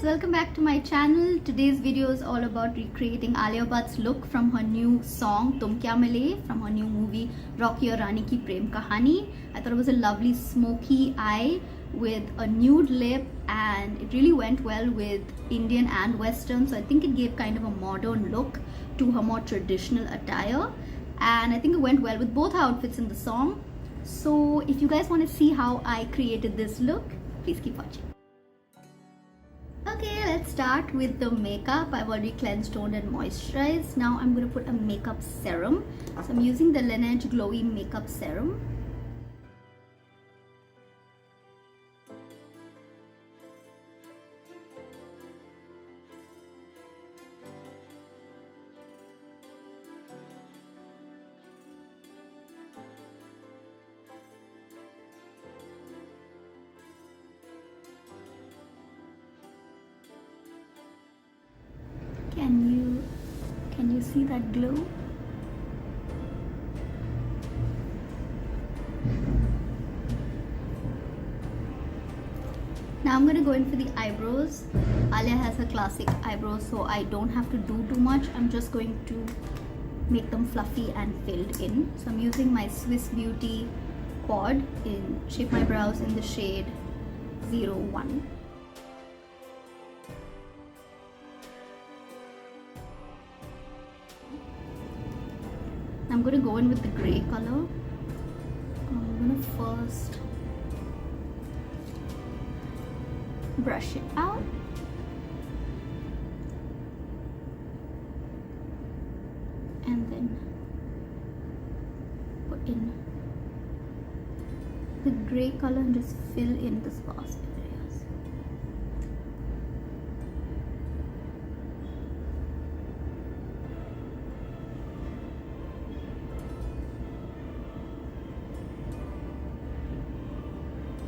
welcome back to my channel. Today's video is all about recreating Alia Bhatt's look from her new song Tum Kya Mile from her new movie Rocky Aur Rani ki Prem Kahani. I thought it was a lovely smoky eye with a nude lip, and it really went well with Indian and Western, so I think it gave kind of a modern look to her more traditional attire, and I think it went well with both outfits in the song. So if you guys want to see how I created this look, please keep watching. Okay, let's start with the makeup. I've already cleansed, toned and moisturized. Now I'm going to put a makeup serum. So I'm using the Laneige Glowy makeup serum. Can you see that glow? Now I'm going to go in for the eyebrows. Alia has her classic eyebrows, so I don't have to do too much. I'm just going to make them fluffy and filled in. So I'm using my Swiss Beauty quad in Shape My Brows in the shade 01. I'm going to go in with the grey color. I'm going to first brush it out. And then put in the grey color and just fill in the sparse areas.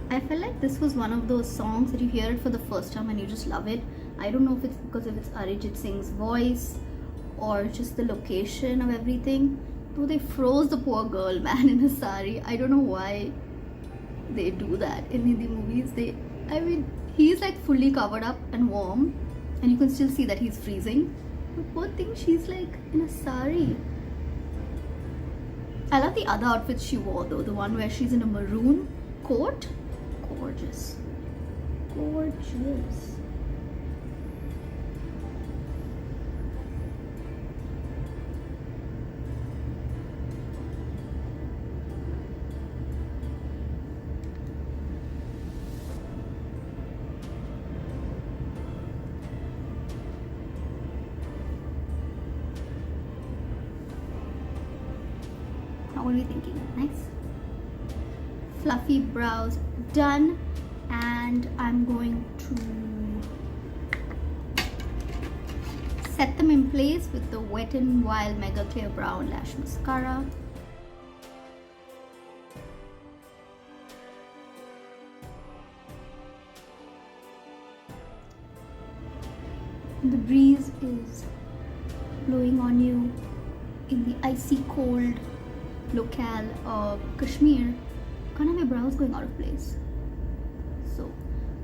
I felt like this was one of those songs that you hear it for the first time and you just love it. I don't know if it's because of it's Arijit Singh's voice or just the location of everything. Though they froze the poor girl, man, in a sari. I don't know why they do that in Hindi movies. I mean, he's like fully covered up and warm and you can still see that he's freezing. But poor thing, she's like in a sari. I love the other outfits she wore though. The one where she's in a maroon coat. Gorgeous. Gorgeous. What are you thinking? Nice. Fluffy brows done, and I'm going to set them in place with the Wet n Wild Mega Clear Brown Lash Mascara. The breeze is blowing on you in the icy cold locale of Kashmir. Kind of my brows going out of place, so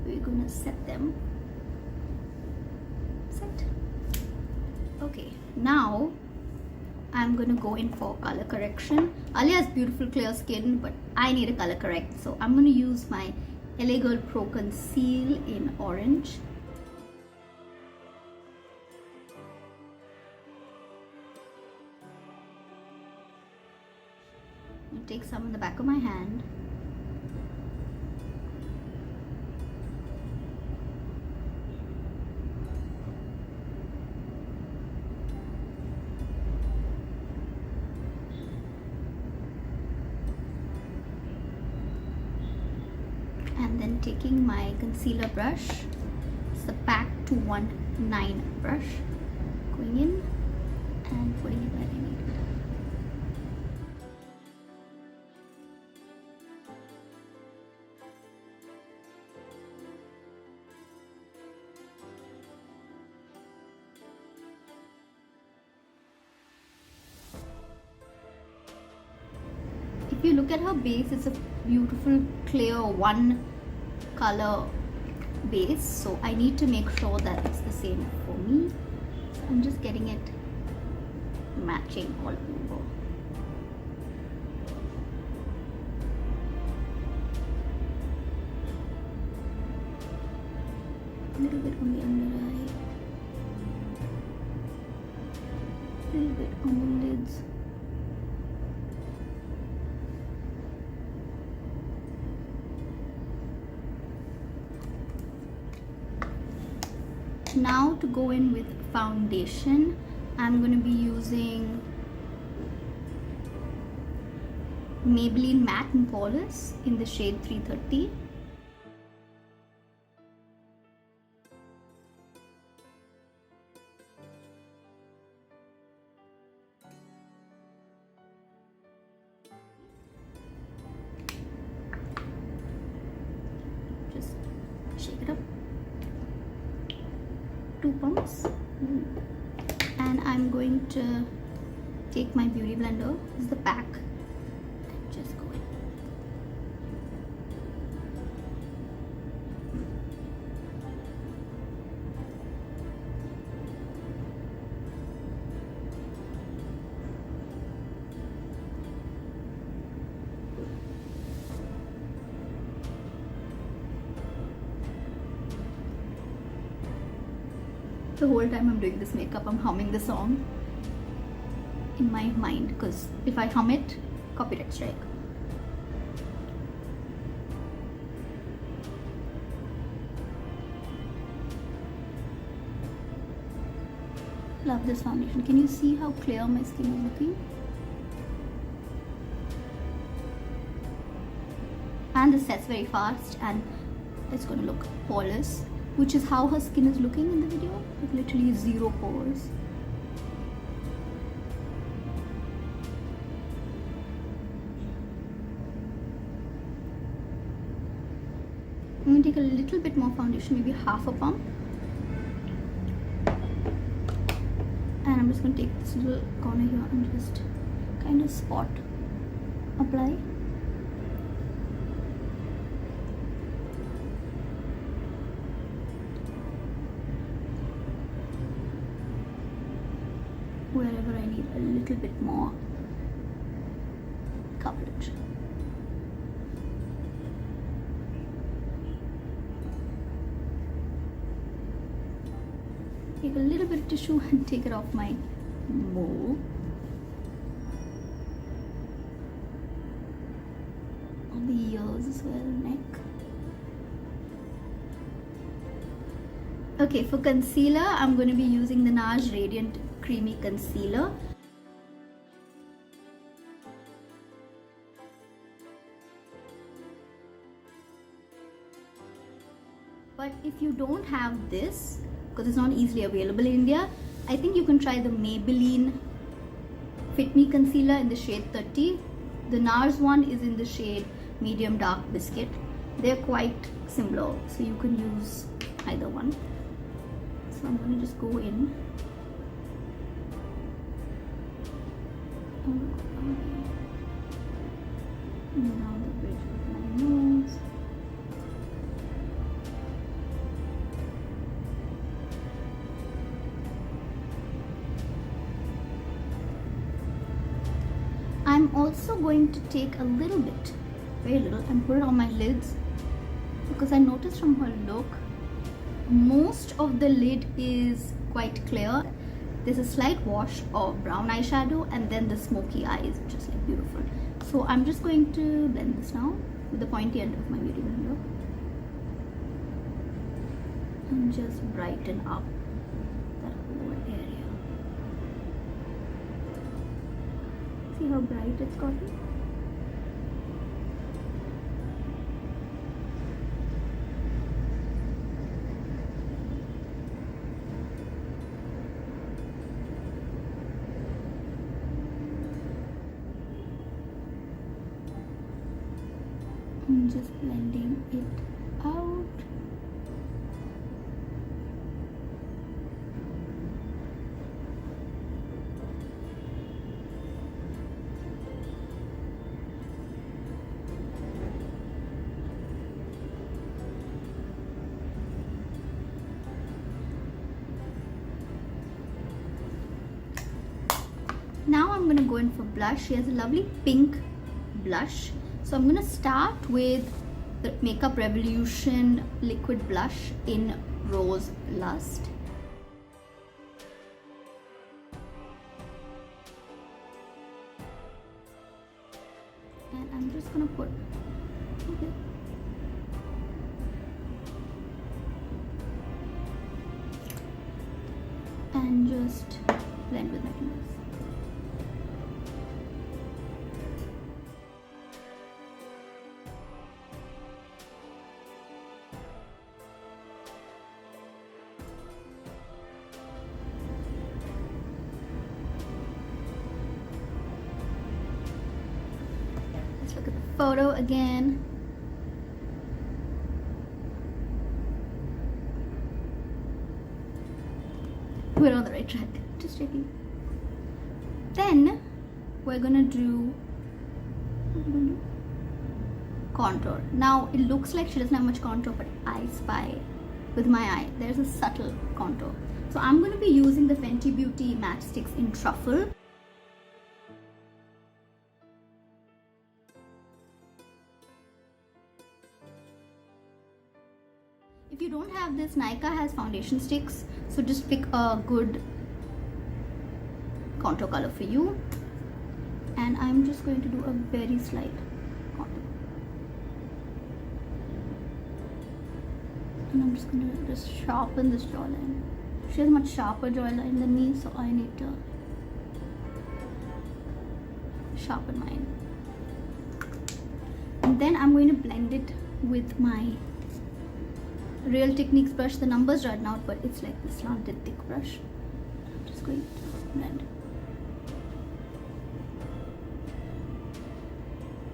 we're gonna set them. Set. Okay, now I'm gonna go in for color correction. Alia has beautiful clear skin, but I need a color correct, so I'm gonna use my LA Girl Pro.conceal in orange. I'll take some in the back of my hand. And then taking my concealer brush, it's the Pack 219 brush, going in and putting it where I need it. If you look at her base, it's a beautiful clear one color base, so I need to make sure that it's the same for me. So I'm just getting it matching all over. A little bit on the under eye, a little bit on the lids. Now to go in with foundation, I'm going to be using Maybelline Matte and Poreless in the shade 330. Just shake it up. 2 pumps. And I'm going to take my beauty blender, this is the pack, and just go in. The whole time I'm doing this makeup, I'm humming the song in my mind, because if I hum it, copyright strike. Love this foundation. Can you see how clear my skin is looking? And this sets very fast, and it's going to look poreless, which is how her skin is looking in the video, with literally 0 pores. I'm going to take a little bit more foundation, maybe half a pump. And I'm just going to take this little corner here and just kind of spot apply. Wherever I need a little bit more coverage. Take a little bit of tissue and take it off my mold. On the ears as well, neck. Okay, for concealer, I'm going to be using the NARS Radiant Creamy Concealer. But if you don't have this, because it's not easily available in India, I think you can try the Maybelline Fit Me Concealer in the shade 30. The NARS one is in the shade Medium Dark Biscuit. They're quite similar, so you can use either one. So I'm going to just go in. And now the bridge of my nose. I'm also going to take a little bit, very little, and put it on my lids, because I noticed from her look, most of the lid is quite clear. There's a slight wash of brown eyeshadow and then the smoky eyes, which is like beautiful. So I'm just going to blend this now with the pointy end of my beauty blender and just brighten up that whole area. See how bright it's gotten? I'm just blending it out. Now I'm gonna go in for blush. She has a lovely pink blush. So I'm gonna start with the Makeup Revolution liquid blush in Rose Lust. And I'm just gonna put and just blend with my fingers. Let's look at the photo again. We're on the right track, just checking. Then we're gonna do contour. Now it looks like she doesn't have much contour, but I spy with my eye there's a subtle contour. So I'm gonna be using the Fenty Beauty Matte Stix in Truffle. If you don't have this, Nykaa has foundation sticks, so just pick a good contour color for you. And I'm just going to do a very slight contour. And I'm just going to just sharpen this jawline. She has a much sharper jawline than me, so I need to sharpen mine. And then I'm going to blend it with my Real Techniques brush. The numbers run out, but it's like this slanted thick brush. I'm just going to blend.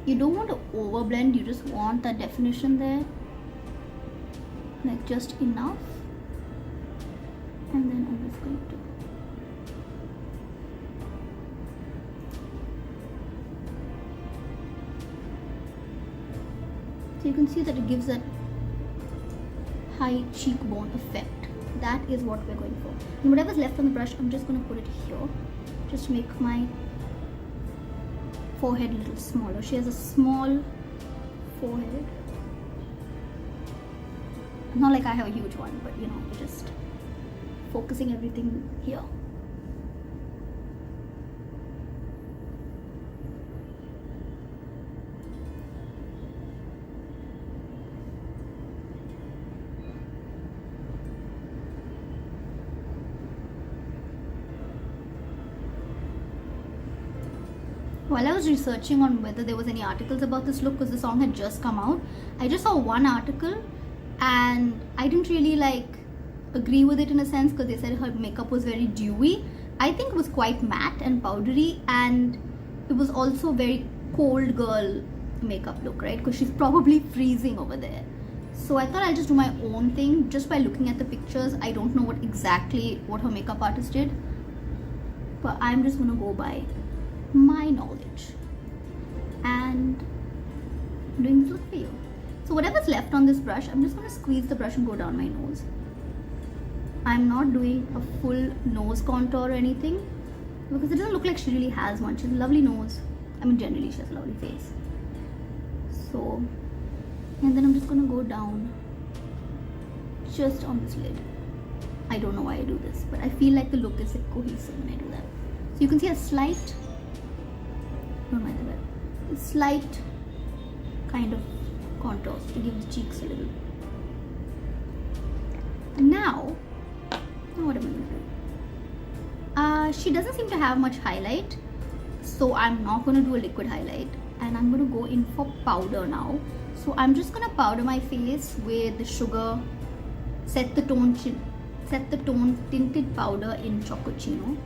You don't want to over blend, you just want that definition there, like just enough. And then I'm just going to so you can see that it gives that high cheekbone effect. That is what we're going for. And whatever's left on the brush, I'm just going to put it here, just to make my forehead a little smaller. She has a small forehead. Not like I have a huge one, but you know, just focusing everything here. While I was researching on whether there was any articles about this look, because the song had just come out, I just saw one article and I didn't really like agree with it in a sense, because they said her makeup was very dewy. I think it was quite matte and powdery, and it was also very cold girl makeup look, right? Because she's probably freezing over there. So I thought I'll just do my own thing just by looking at the pictures. I don't know what her makeup artist did, but I'm just gonna go by my knowledge and doing this look for you. So whatever's left on this brush, I'm just going to squeeze the brush and go down my nose. I'm not doing a full nose contour or anything, because it doesn't look like she really has one. She has a lovely nose. I mean, generally she has a lovely face. So, and then I'm just going to go down just on this lid. I don't know why I do this, but I feel like the look is cohesive when I do that. So you can see a slight, don't mind the bed, a slight kind of contours to give the cheeks a little. Now what am I going to do? She doesn't seem to have much highlight, so I'm not going to do a liquid highlight, and I'm going to go in for powder now. So I'm just going to powder my face with the Sugar Set the Tone Tinted Powder in Chococcino.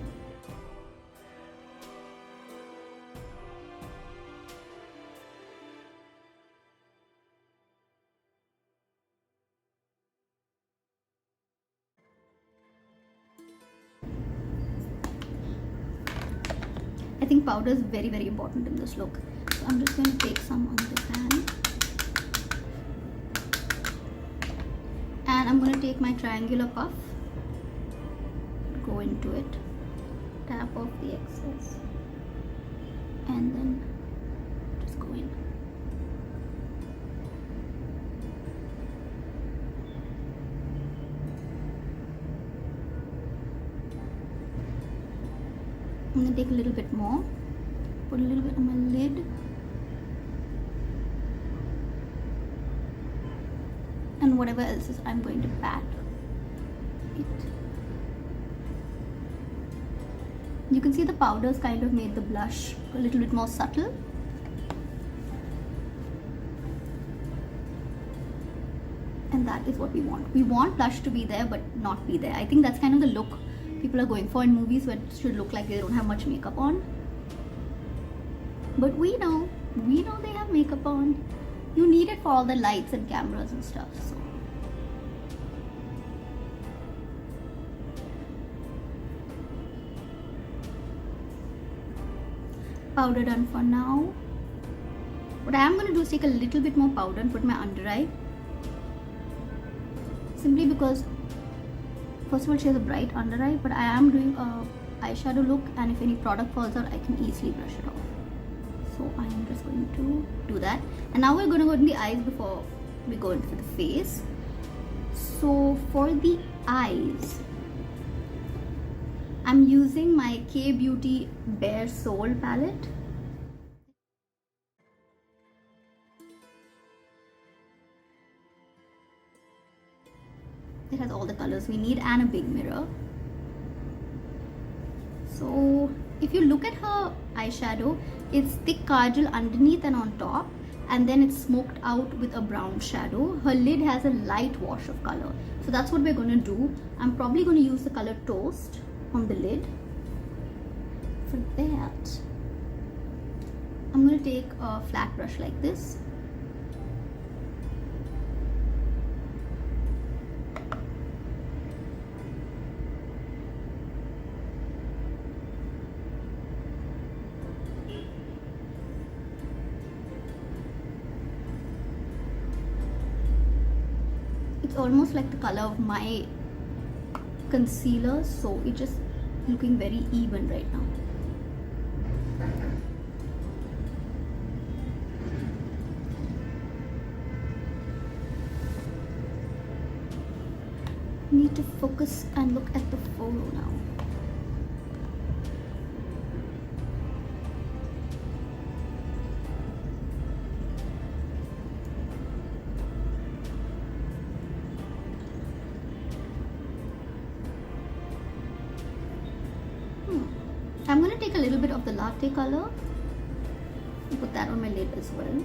I think powder is very, very important in this look. So I'm just going to take some on this hand. And I'm going to take my triangular puff, go into it, tap off the excess. and then just go in. I'm gonna take a little bit more, put a little bit on my lid, and whatever else is I'm going to pat it. You can see the powders kind of made the blush a little bit more subtle. And that is what we want. We want blush to be there but not be there. I think that's kind of the look people are going for in movies, where it should look like they don't have much makeup on. But we know they have makeup on. You need it for all the lights and cameras and stuff. So powder done for now. What I am going to do is take a little bit more powder and put my under eye. Simply because, first of all, she has a bright under eye, but I am doing a eyeshadow look, and if any product falls out, I can easily brush it off. So I am just going to do that. And now we're going to go in the eyes before we go into the face. So for the eyes, I'm using my K Beauty Bare Soul palette. It has all the colors we need and a big mirror. So if you look at her eyeshadow, it's thick kajal underneath and on top, and then it's smoked out with a brown shadow. Her lid has a light wash of color. So that's what we're going to do. I'm probably going to use the color Toast on the lid. For that, I'm going to take a flat brush like this. It's almost like the color of my concealer, so it's just looking very even right now. Need to focus and look at the photo now. I'm going to take a little bit of the latte color and put that on my lid as well.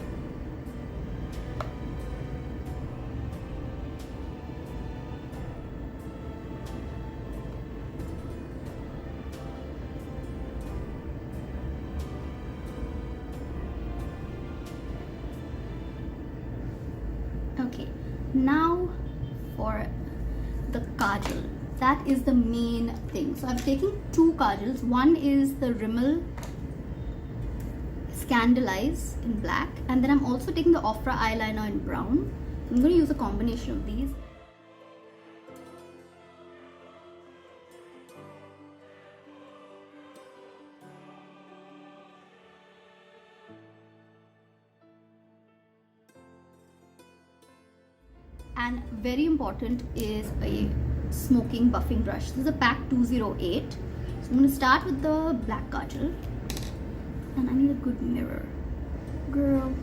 Okay, now for the kajal. That is the main thing. So I'm taking two kajals. One is the Rimmel Scandalize in black, and then I'm also taking the Ofra eyeliner in brown. I'm going to use a combination of these. And very important is a smoking buffing brush. This is a pack 208. So I'm going to start with the black kajal, and I need a good mirror, girl.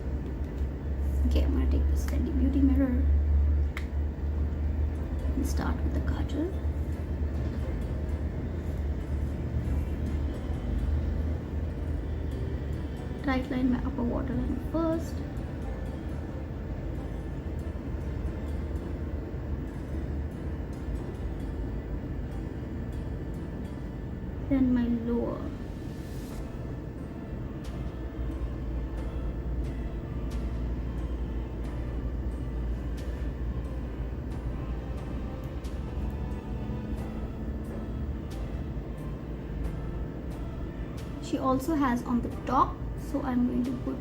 Okay, I'm going to take this Fenty Beauty mirror and start with the kajal. Tight line my upper waterline first. Then my lower. She also has on the top, so I'm going to put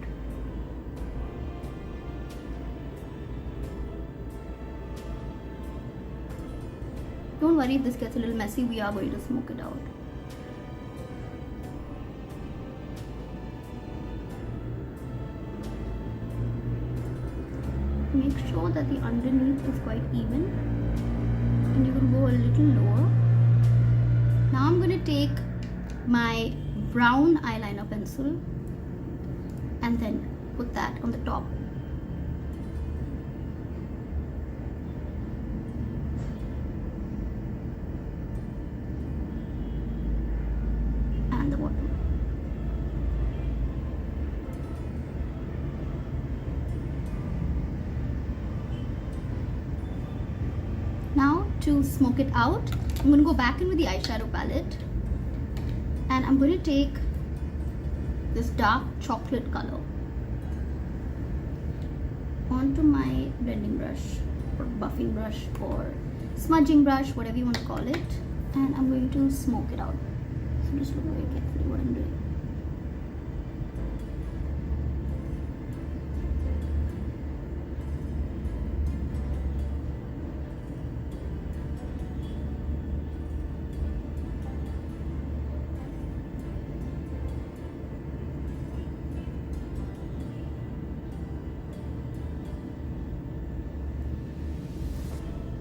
don't worry if this gets a little messy, we are going to smoke it out. make sure that the underneath is quite even, and you can go a little lower. Now I'm going to take my brown eyeliner pencil and then put that on the top. And the bottom. Now to smoke it out, I'm going to go back in with the eyeshadow palette, and I'm going to take this dark chocolate color onto my blending brush or buffing brush or smudging brush, whatever you want to call it, and I'm going to smoke it out. So just look very carefully what I'm doing.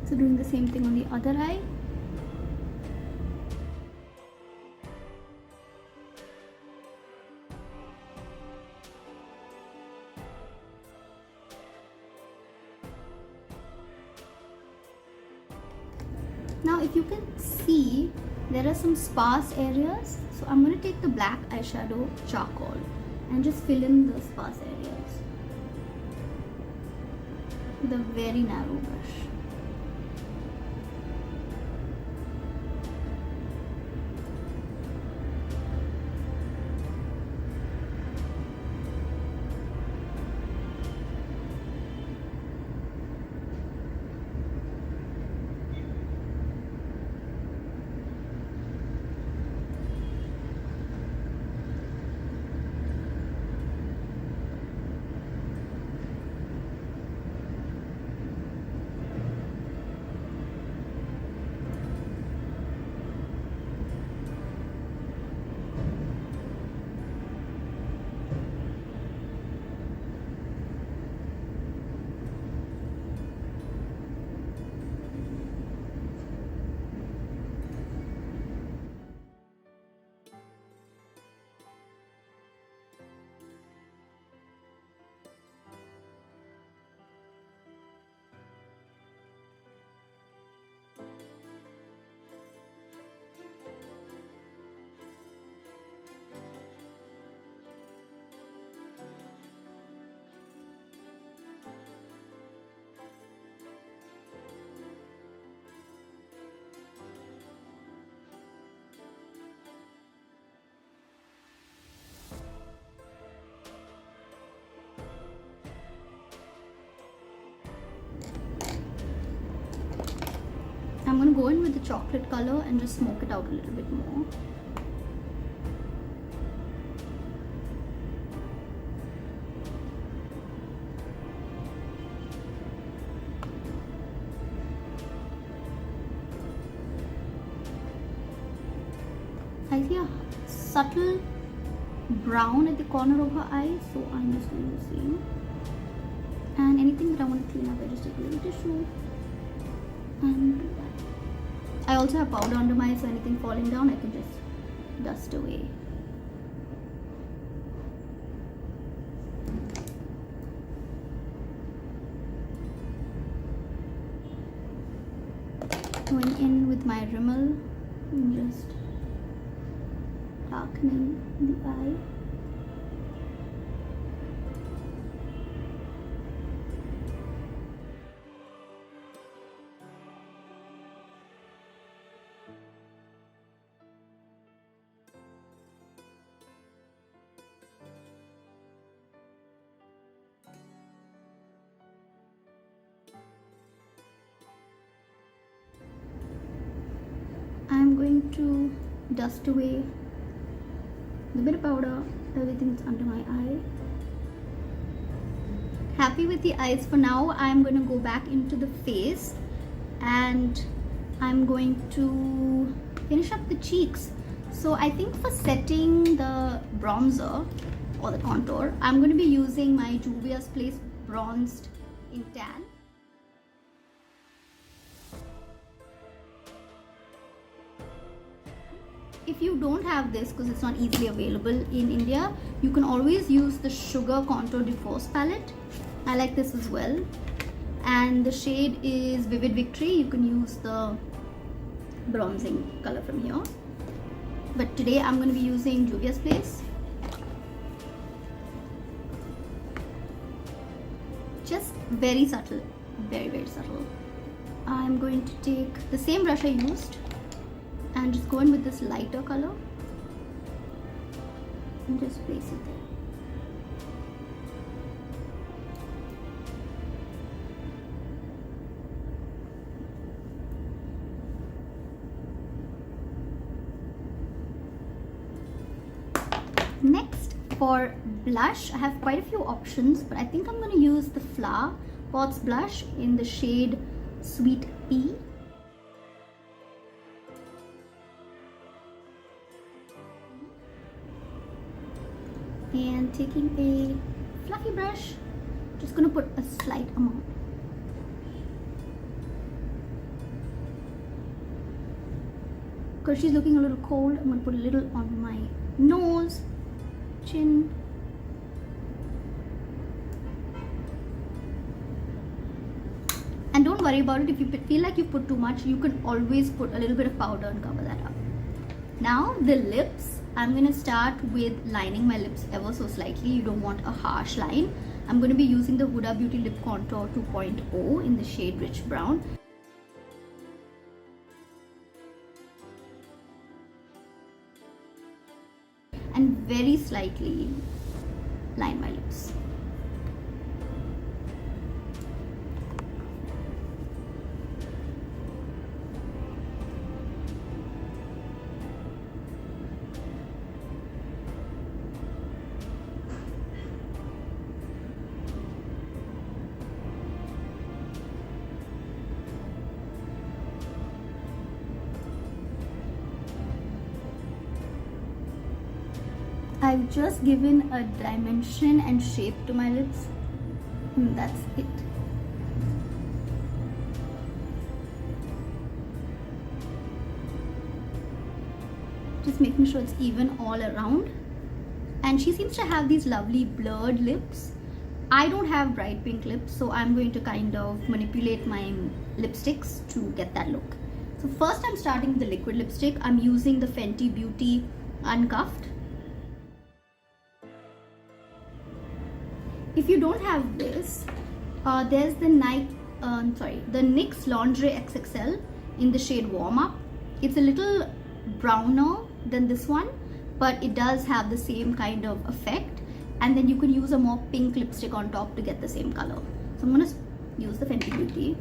So doing the same thing on the other eye. Now if you can see, there are some sparse areas, so I'm going to take the black eyeshadow charcoal and just fill in the sparse areas with a very narrow brush. I'm going to go in with the chocolate color and just smoke it out a little bit more. I see a subtle brown at the corner of her eye, so I'm just doing the same. And anything that I want to clean up, I just take a little tissue and do that. I also have powder under my eye, so anything falling down I can just dust away. Going in with my Rimmel and just darkening the eye. I'm going to dust away the bit of powder, everything that's under my eye. Happy with the eyes for now. I'm going to go back into the face and I'm going to finish up the cheeks. So I think for setting the bronzer or the contour, I'm going to be using my Juvia's Place Bronzed in tan. If you don't have this, because it's not easily available in India, you can always use the Sugar Contour de Force palette. I like this as well. And the shade is Vivid Victory. You can use the bronzing color from here. But today I'm going to be using Juvia's Place. Just very subtle, very, very subtle. I'm going to take the same brush I used and just go in with this lighter color and just place it there. Next, for blush, I have quite a few options, but I think I'm going to use the Flower Pots blush in the shade Sweet Pea. And taking a fluffy brush, just going to put a slight amount. Because she's looking a little cold, I'm going to put a little on my nose, chin. And don't worry about it. If you feel like you put too much, you can always put a little bit of powder and cover that up. Now the lips, I'm going to start with lining my lips ever so slightly. You don't want a harsh line. I'm going to be using the Huda Beauty Lip Contour 2.0 in the shade Rich Brown. And very slightly line my lips. I've just given a dimension and shape to my lips, and that's it. Just making sure it's even all around. And she seems to have these lovely blurred lips. I don't have bright pink lips, so I'm going to kind of manipulate my lipsticks to get that look. So first I'm starting with the liquid lipstick. I'm using the Fenty Beauty Uncuffed. If you don't have this, there's the NYX Lingerie XXL in the shade Warm Up. It's a little browner than this one, but it does have the same kind of effect. And then you can use a more pink lipstick on top to get the same color. So I'm going to use the Fenty Beauty.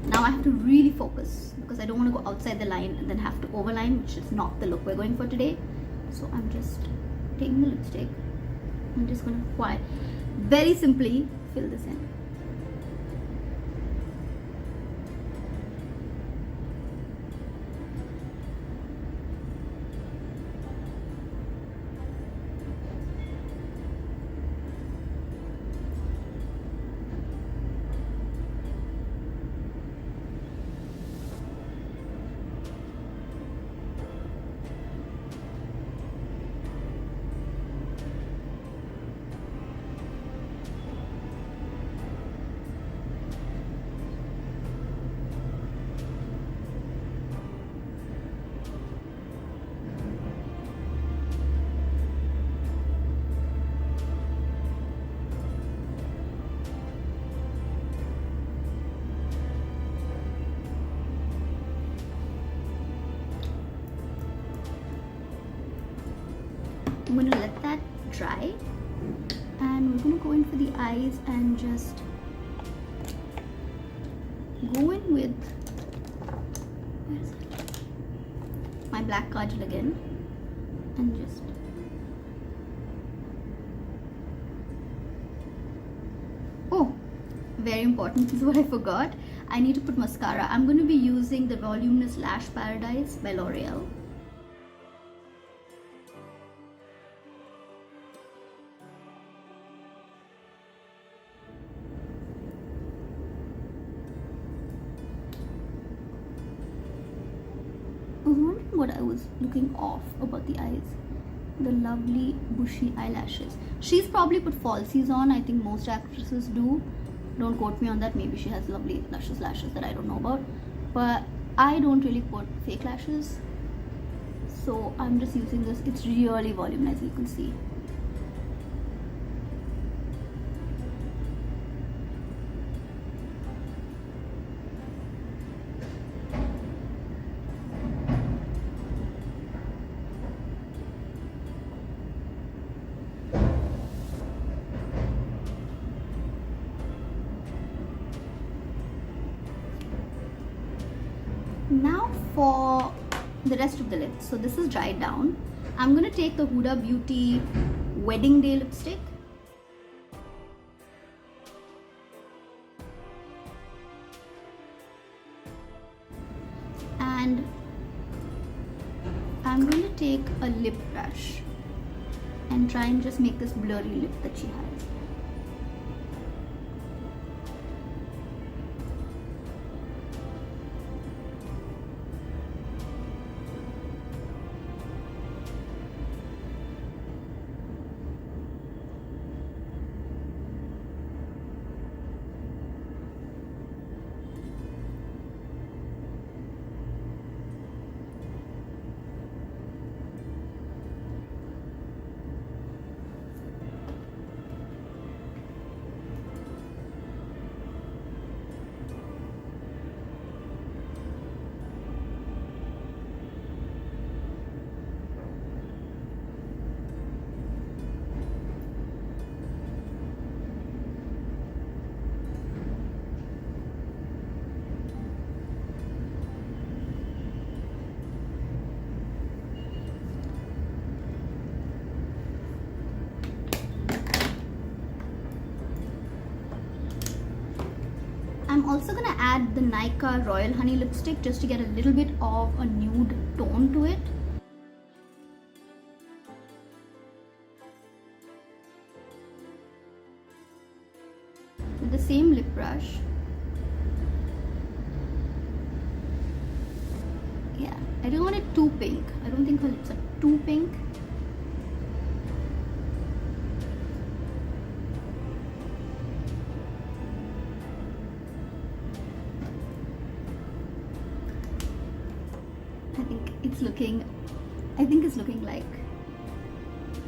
Now I have to really focus because I don't want to go outside the line and then have to overline, which is not the look we're going for today. So I'm just taking the lipstick. I'm just going to very simply fill this in. I'm going to let that dry, and we're going to go in for the eyes and just go in with my black kajal again and just very important, this is what I forgot. I need to put mascara. I'm going to be using the Voluminous Lash Paradise by L'Oreal. was wondering what I was looking off about the eyes. The lovely bushy eyelashes. She's probably put falsies on. I think most actresses do. Don't quote me on that. Maybe she has lovely lashes that I don't know about. But I don't really put fake lashes. So I'm just using this. It's really voluminized, you can see. Now for the rest of the lips. So this is dried down. I'm going to take the Huda Beauty Wedding Day lipstick. And I'm going to take a lip brush and try and just make this blurry lip that she has. I'm also going to add the Nykaa Royal Honey lipstick just to get a little bit of a nude tone to it. With the same lip brush. Yeah, I don't want it too pink. I don't think her lips are too pink. I think it's looking like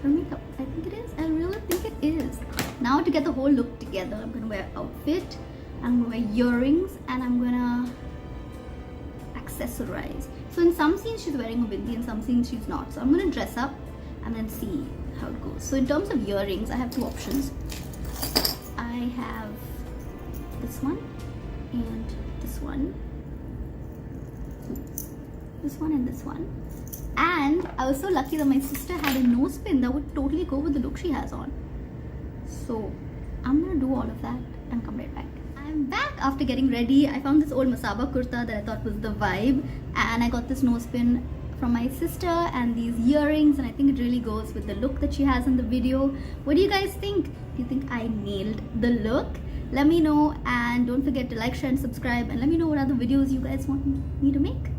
her makeup. I think it is. I really think it is. Now to get the whole look together, I'm gonna wear outfit, I'm gonna wear earrings, and I'm gonna accessorize. So in some scenes she's wearing a bindi, in some scenes she's not. So I'm gonna dress up and then see how it goes. So in terms of earrings, I have two options. I have this one and this one. This one and this one. And I was so lucky that my sister had a nose pin that would totally go with the look she has on. So I'm gonna do all of that and come right back. I'm back after getting ready. I found this old Masaba kurta that I thought was the vibe, and I got this nose pin from my sister and these earrings, and I think it really goes with the look that she has in the video. What do you guys think? Do you think I nailed the look? Let me know, and don't forget to like, share and subscribe, and let me know what other videos you guys want me to make.